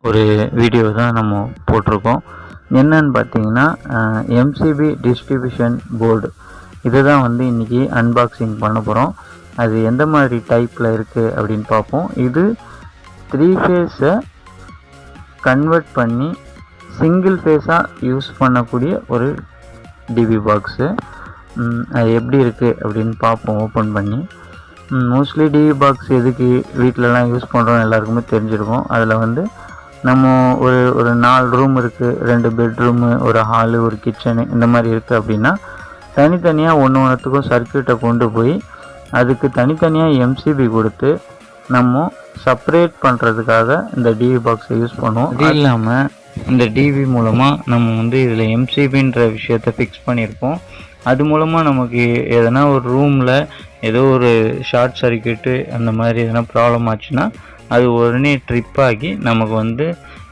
ஒரு வீடியோ தான் நம்ம போட்டிருக்கோம். என்னன்னு பார்த்தீங்கன்னா எம்சிபி டிஸ்ட்ரிபியூஷன் போர்டு இதை தான் வந்து இன்றைக்கி அன்பாக்சிங் பண்ண போகிறோம். அது எந்த மாதிரி டைப்பில் இருக்குது அப்படின்னு பார்ப்போம். இது 3 ஃபேஸை கன்வெர்ட் பண்ணி சிங்கிள் ஃபேஸாக யூஸ் பண்ணக்கூடிய ஒரு டிவி பாக்ஸு. அது எப்படி இருக்குது அப்படின்னு பார்ப்போம் ஓப்பன் பண்ணி. மோஸ்ட்லி டிவி பாக்ஸ் எதுக்கு வீட்டிலலாம் யூஸ் பண்ணுறோம் எல்லாருக்குமே தெரிஞ்சிருக்கும். அதில் வந்து நம்ம ஒரு 4 ரூம் இருக்குது, 2 பெட்ரூமு, ஒரு ஹாலு, ஒரு கிச்சனு இந்த மாதிரி இருக்குது அப்படின்னா தனித்தனியாக ஒன்றுத்துக்கும் சர்க்கியூட்டை கொண்டு போய் அதுக்கு தனித்தனியாக எம்சிபி கொடுத்து நம்ம செப்பரேட் பண்ணுறதுக்காக இந்த டிவி பாக்ஸை யூஸ் பண்ணுவோம். அது இல்லாமல் இந்த டிவி மூலமாக நம்ம வந்து இதில் எம்சிபின்ற விஷயத்தை ஃபிக்ஸ் பண்ணியிருப்போம். அது மூலமாக நமக்கு எதனா ஒரு ரூமில் ஏதோ ஒரு ஷார்ட் சர்க்கியூட்டு அந்த மாதிரி எதனா ப்ராப்ளம் ஆச்சுன்னா அது உடனே ட்ரிப் ஆகி நமக்கு வந்து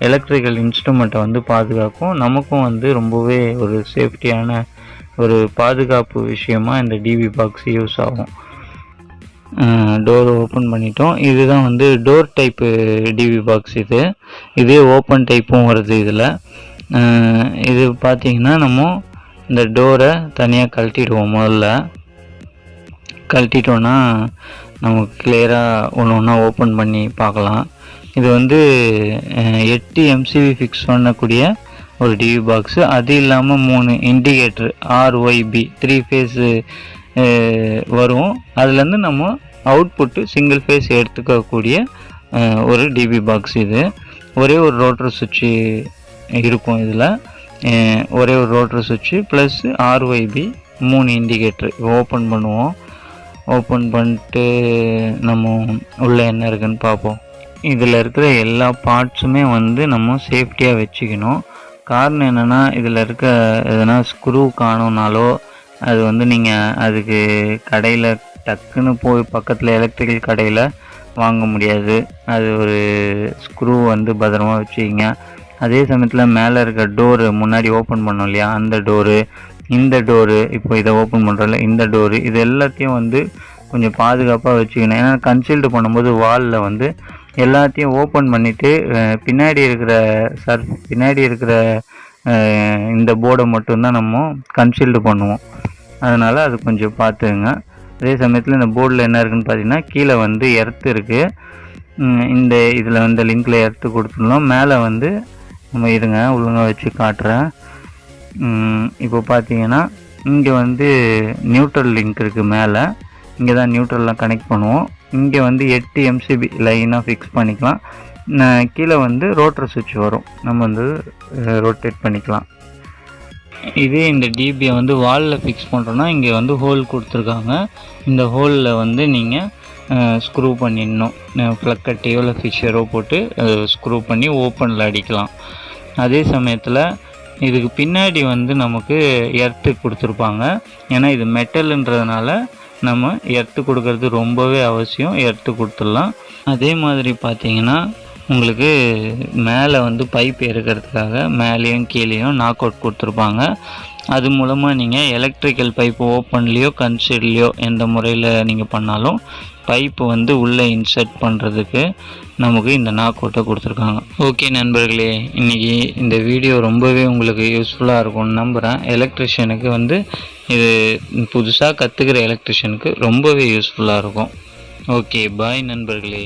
எலக்ட்ரிக்கல் இன்ஸ்ட்ருமெண்ட்டை வந்து பாதுகாக்கும். நமக்கும் வந்து ரொம்பவே ஒரு சேஃப்டியான ஒரு பாதுகாப்பு விஷயமா இந்த டிவி பாக்ஸ் யூஸ் ஆகும். டோர் ஓப்பன் பண்ணிட்டோம். இதுதான் வந்து டோர் டைப்பு டிவி பாக்ஸ். இதே ஓப்பன் டைப்பும் வருது இதில். இது பார்த்திங்கன்னா நம்ம இந்த டோரை தனியாக கழட்டிடுவோம். முதல்ல கழட்டிட்டோன்னா நமக்கு கிளியராக ஒன்று ஒன்றா ஓப்பன் பண்ணி பார்க்கலாம். இது வந்து 8 எம்சிபி ஃபிக்ஸ் பண்ணக்கூடிய ஒரு டிவி பாக்ஸு. அது இல்லாமல் 3 இண்டிகேட்டர் RYB 3 ஃபேஸு வரும். அதுலேருந்து நம்ம அவுட்புட்டு சிங்கிள் ஃபேஸ் எடுத்துக்கக்கூடிய ஒரு டிவி பாக்ஸ். இது ஒரே ஒரு ரோட்டர் சுவிட்சு இருக்கும். இதில் ஒரே ஒரு ரோட்டர் சுவிட்சு ப்ளஸ் RYB 3 இண்டிகேட்டர். ஓப்பன் பண்ணுவோம். ஓப்பன் பண்ணிட்டு நம்ம உள்ளே என்ன இருக்குன்னு பார்ப்போம். இதில் இருக்கிற எல்லா பார்ட்ஸுமே வந்து நம்ம சேஃப்டியாக வச்சுக்கணும். காரணம் என்னென்னா இதில் இருக்க எதனா ஸ்க்ரூ காணுனாலோ அது வந்து நீங்கள் அதுக்கு கடையில் டக்குன்னு போய் பக்கத்தில் எலக்ட்ரிக்கல் கடையில் வாங்க முடியாது. அது ஒரு ஸ்க்ரூ வந்து பத்திரமா வச்சுக்கிங்க. அதே சமயத்தில் மேலே இருக்க டோரு முன்னாடி ஓப்பன் பண்ணோம் இல்லையா, அந்த டோரு, இந்த டோரு, இப்போ இதை ஓப்பன் பண்ணுறோம்ல இந்த டோரு, இது எல்லாத்தையும் வந்து கொஞ்சம் பாதுகாப்பாக வச்சுக்கணும். ஏன்னா கன்சீல்டு பண்ணும்போது வாலில் வந்து எல்லாத்தையும் ஓப்பன் பண்ணிவிட்டு பின்னாடி இருக்கிற இந்த போர்டை மட்டும்தான் நம்ம கன்சீல்டு பண்ணுவோம். அதனால் அது கொஞ்சம் பார்த்துங்க. அதே சமயத்தில் இந்த போர்டில் என்ன இருக்குதுன்னு பார்த்தீங்கன்னா கீழே வந்து எர்த்து இருக்குது. இந்த இதில் வந்து லிங்கில் எர்த்து கொடுத்துடணும். மேலே வந்து நம்ம இருங்க ஒழுங்காக வச்சு காட்டுறேன். இப்போ பார்த்தீங்கன்னா இங்கே வந்து நியூட்ரல் லிங்க் இருக்குது. மேலே இங்கே தான் நியூட்ரல்லாம் கனெக்ட் பண்ணுவோம். இங்கே வந்து 8 எம்சிபி லைனாக ஃபிக்ஸ் பண்ணிக்கலாம். கீழே வந்து ரோட்டர் சுவிட்ச் வரும். நம்ம வந்து ரொட்டேட் பண்ணிக்கலாம். இதே இந்த டிபியை வந்து வாலில் ஃபிக்ஸ் பண்ணுறோன்னா இங்கே வந்து ஹோல் கொடுத்துருக்காங்க. இந்த ஹோலில் வந்து நீங்கள் ஸ்க்ரூ பண்ணிடணும். ப்ளக்கட்டையோ இல்லை ஃபிஷரோ போட்டு ஸ்க்ரூ பண்ணி ஓப்பனில் அடிக்கலாம். அதே சமயத்தில் இதுக்கு பின்னாடி வந்து நமக்கு எர்த்து கொடுத்துருப்பாங்க. ஏன்னா இது மெட்டலுன்றதுனால நம்ம எர்த்து கொடுக்கறது ரொம்பவே அவசியம். எர்த்து கொடுத்துடலாம். அதே மாதிரி பார்த்தீங்கன்னா உங்களுக்கு மேலே வந்து பைப் இருக்கிறதுக்காக மேலேயும் கீழேயும் நாக் அவுட் கொடுத்துருப்பாங்க. அது மூலமாக நீங்கள் எலக்ட்ரிக்கல் பைப்பு ஓப்பன்லேயோ கன்சீல்லையோ எந்த முறையில் நீங்கள் பண்ணாலும் பைப்பு வந்து உள்ளே இன்சர்ட் பண்ணுறதுக்கு நமக்கு இந்த நாக் அவுட்டை கொடுத்துருக்காங்க. ஓகே நண்பர்களே, இன்றைக்கி இந்த வீடியோ ரொம்பவே உங்களுக்கு யூஸ்ஃபுல்லாக இருக்கும்னு நம்புகிறேன். எலக்ட்ரிஷியனுக்கு வந்து இது புதுசாக கற்றுக்கிற எலக்ட்ரிஷியனுக்கு ரொம்பவே யூஸ்ஃபுல்லாக இருக்கும். ஓகே, பாய் நண்பர்களே.